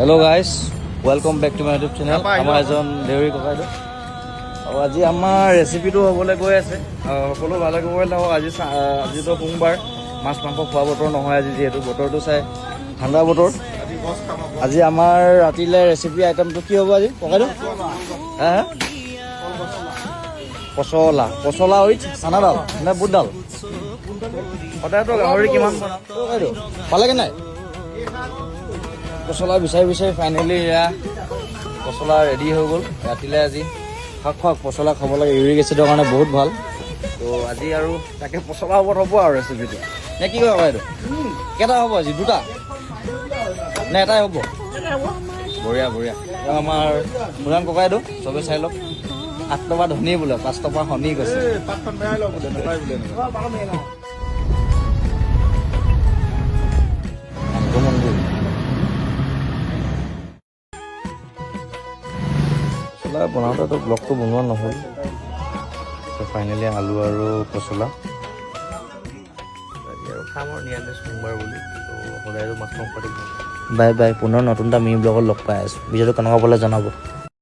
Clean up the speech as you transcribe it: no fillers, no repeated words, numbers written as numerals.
Hello' guys, welcome back to my YouTube channel. আমাৰ এজন দেউৰী ককাইদেউ আৰু আজি আমাৰ ৰেচিপিটো হ'বলৈ গৈ আছে। সকলো ভালে কুশলে থাকক। আজিতো সোমবাৰ, মাছ মাংস খোৱা বতৰ নহয় আজি, যিহেতু বতৰটো চাই ঠাণ্ডা বতৰ। আজি আমাৰ ৰাতিলৈ ৰেচিপি আইটেমটো কি হ'ব আজি ককাইদেউ? হা হা পচলা উইথ চানাডাল নে বুটডাল? সদায়তো গাহৰি কিমান বনাম ককাইদেউ, পালেগে নাই? পচলা বিচাৰি ফাইনেলি এয়া পচলা ৰেডি হৈ গ'ল। ৰাতিলৈ আজি খাওক পচলা খাব লাগে, ইউৰিক এচিডৰ কাৰণে বহুত ভাল। তো আজি আৰু তাকে পচলা ওপৰত হ'ব আৰু ৰেচিপিটো নে কি কয় এইটো? কেইটা হ'ব আজি? দুটা নে এটাই হ'ব? বঢ়িয়া। আমাৰ মুৰাণ ককাইদেউ চবে চাই লওক। 8 টকা ধনী বোলে, 5 টকা শনি গৈছে। পচলা বনাওঁতেতো ব্লগটো বনোৱা নহ'ল। ফাইনেলি আলু আৰু পচলা আৰু খাম আৰু নিৰামিষ সোমবাৰ বুলি। তো সদায়তো মাছ মাংস বাই পুনৰ নতুন এটা মিনি ব্লগত লগ পাই আছোঁ। ভিডিঅ'টো কেনেকুৱা পালে জনাব।